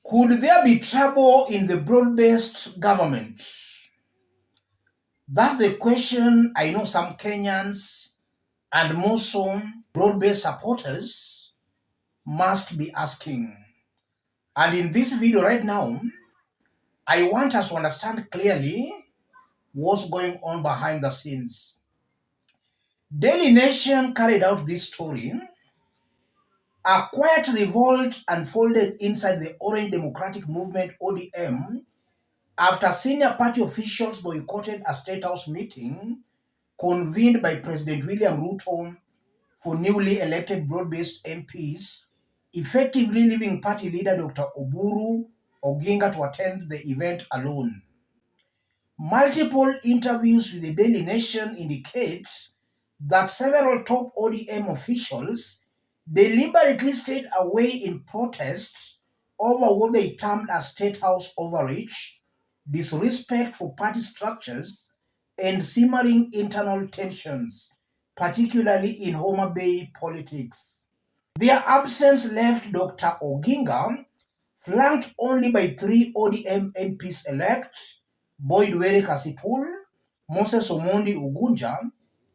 Could there be trouble in the broad-based government? That's the question I know some Kenyans and more so broad-based supporters must be asking. And in this video right now, I want us to understand clearly what's going on behind the scenes. Daily Nation carried out this story. A quiet revolt unfolded inside the Orange Democratic Movement ODM after senior party officials boycotted a State House meeting convened by President William Ruto for newly elected broad-based MPs, effectively leaving party leader Dr. Oburu Oginga to attend the event alone. Multiple interviews with the Daily Nation indicate that several top ODM officials deliberately stayed away in protest over what they termed as State House overreach, disrespect for party structures, and simmering internal tensions, particularly in Homa Bay politics. Their absence left Dr. Oginga flanked only by three ODM MPs-elect, Boyd Were Kasipul, Moses Omondi Ugunja,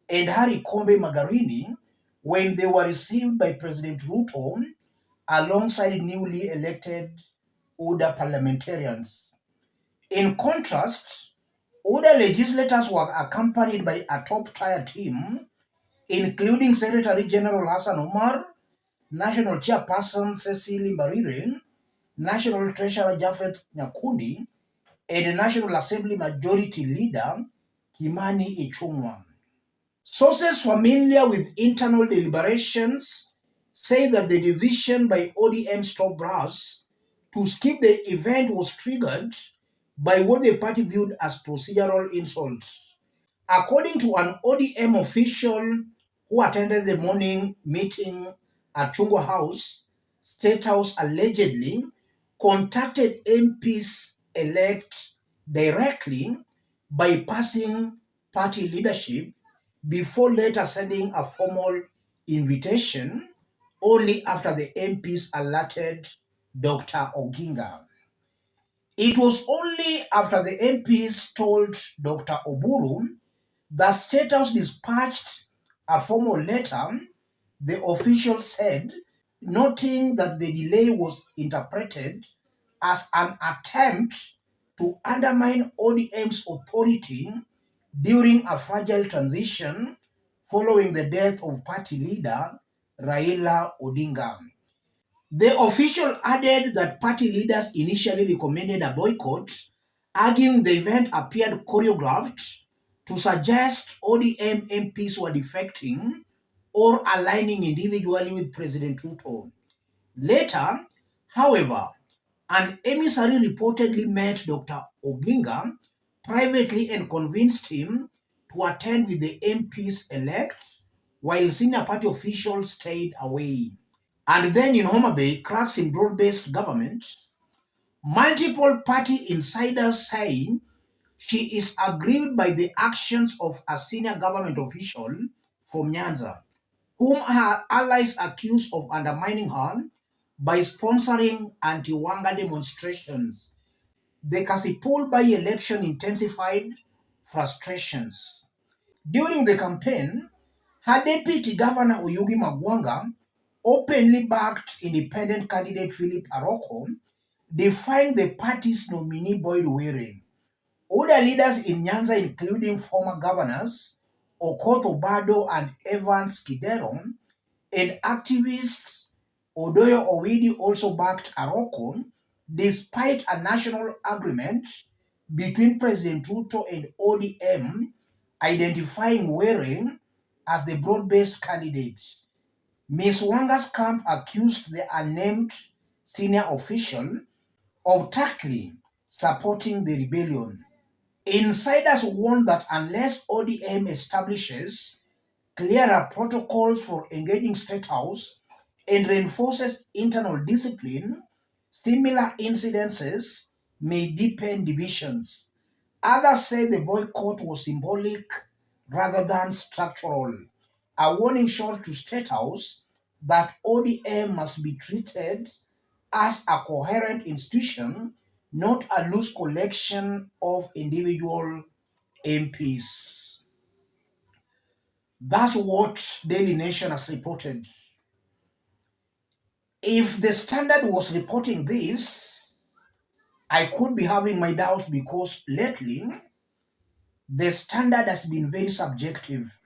and Harry Kombe Magarini, when they were received by President Ruto alongside newly elected ODA parliamentarians. In contrast, ODA legislators were accompanied by a top-tier team, including Secretary General Hassan Omar, National Chairperson Cecily Mbarire, National Treasurer Japhet Nyakundi, and National Assembly Majority Leader Kimani Ichung'wa. Sources familiar with internal deliberations say that the decision by ODM's top brass to skip the event was triggered by what the party viewed as procedural insults. According to an ODM official who attended the morning meeting at Chungwa House, State House allegedly contacted MPs-elect directly, bypassing party leadership before later sending a formal invitation only after the MPs alerted Dr. Oginga. It was only after the MPs told Dr. Oburu that State House dispatched a formal letter, the official said, noting that the delay was interpreted as an attempt to undermine ODM's authority during a fragile transition following the death of party leader Raila Odinga. The official added that party leaders initially recommended a boycott, arguing the event appeared choreographed to suggest ODM MPs were defecting or aligning individually with President Ruto. Later, however, an emissary reportedly met Dr. Oginga privately and convinced him to attend with the MPs-elect while senior party officials stayed away. And then in Homa Bay, cracks in broad-based government, multiple party insiders saying she is aggrieved by the actions of a senior government official from Nyanza, whom her allies accuse of undermining her by sponsoring anti-Wanga demonstrations. The Kasipul by-election intensified frustrations. During the campaign, her deputy governor Oyugi Magwanga openly backed independent candidate Philip Aroko, defying the party's nominee Boyd Were. Other leaders in Nyanza, including former governors Okoth Obado and Evans Kidero, and activists Odoyo Owidi also backed Aroko, despite a national agreement between President Ruto and ODM identifying Were as the broad-based candidate. Ms. Wanga's camp accused the unnamed senior official of tactfully supporting the rebellion. Insiders warned that unless ODM establishes clearer protocols for engaging State House and reinforces internal discipline, similar incidences may deepen divisions. Others say the boycott was symbolic rather than structural, a warning shot to State House that ODM must be treated as a coherent institution, not a loose collection of individual MPs. That's what Daily Nation has reported. If the Standard was reporting this, I could be having my doubts because lately the Standard has been very subjective.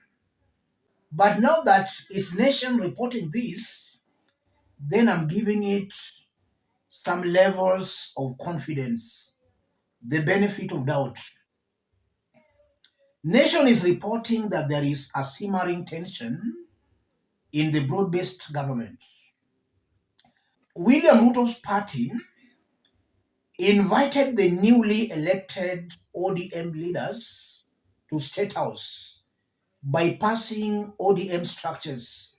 But now that it's Nation reporting this, then I'm giving it some levels of confidence, the benefit of doubt. Nation is reporting that there is a simmering tension in the broad-based government. William Ruto's party invited the newly elected ODM leaders to State House, bypassing ODM structures.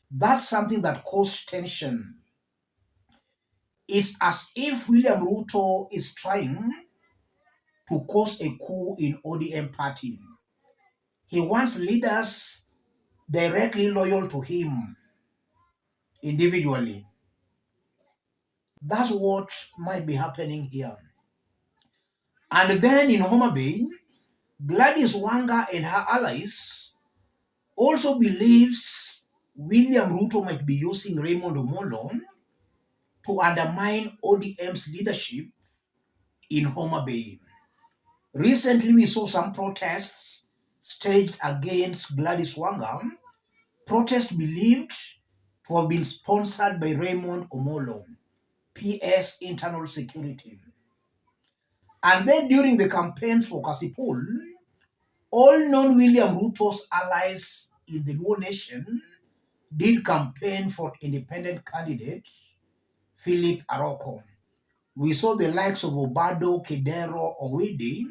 That's something that caused tension. It's as if William Ruto is trying to cause a coup in ODM party. He wants leaders directly loyal to him individually. That's what might be happening here. And then in Homa Bay, Gladys Wanga and her allies also believes William Ruto might be using Raymond Omollo to undermine ODM's leadership in Homa Bay. Recently, we saw some protests staged against Gladys Wanga, protests believed to have been sponsored by Raymond Omollo, PS Internal Security. And then during the campaigns for Kasipul, all non-William Ruto's allies in the Luo Nation did campaign for independent candidate Philip Aroko. We saw the likes of Obado, Kedero, Owidi,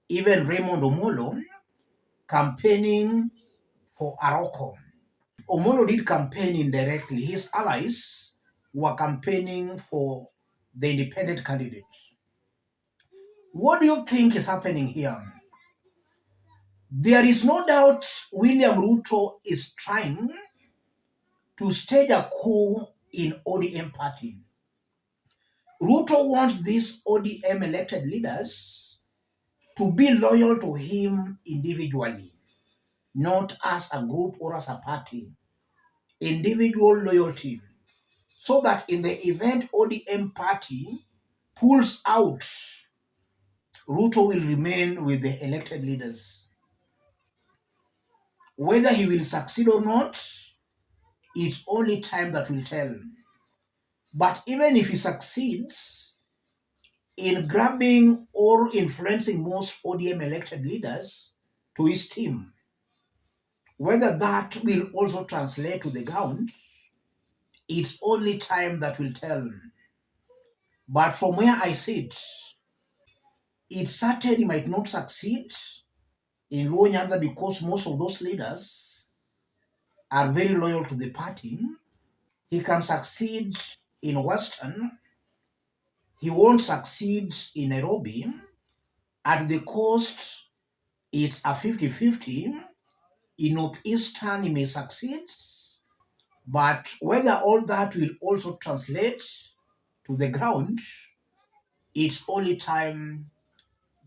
even Raymond Omollo campaigning for Aroko. Omollo did campaign indirectly. His allies were campaigning for the independent candidate. What do you think is happening here? There is no doubt William Ruto is trying to stage a coup in ODM party. Ruto wants these ODM elected leaders to be loyal to him individually, not as a group or as a party. Individual loyalty. So that in the event ODM party pulls out, Ruto will remain with the elected leaders. Whether he will succeed or not, it's only time that will tell. But even if he succeeds in grabbing or influencing most ODM elected leaders to his team, whether that will also translate to the ground, it's only time that will tell. But from where I sit, it certainly might not succeed in Luo Nyanza because most of those leaders are very loyal to the party. He can succeed in Western. He won't succeed in Nairobi. At the coast, it's a 50-50. In Northeastern, he may succeed. But whether all that will also translate to the ground, it's only time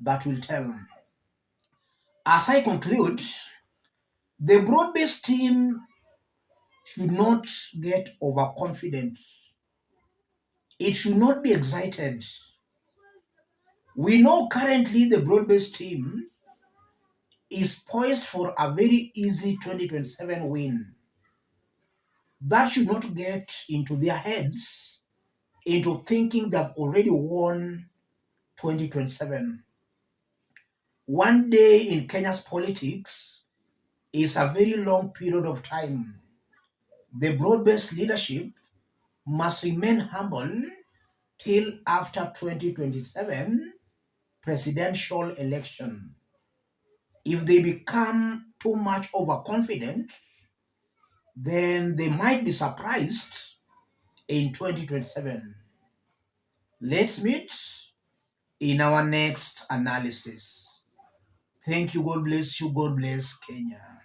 that will tell. As I conclude, the broad-based team should not get overconfident. It should not be excited. We know currently the broad-based team is poised for a very easy 2027 win. That should not get into their heads into thinking they've already won 2027. One day in Kenya's politics is a very long period of time. The broad-based leadership must remain humble till after 2027 presidential election. If they become too much overconfident, then they might be surprised in 2027. Let's meet in our next analysis. Thank you. God bless you. God bless Kenya.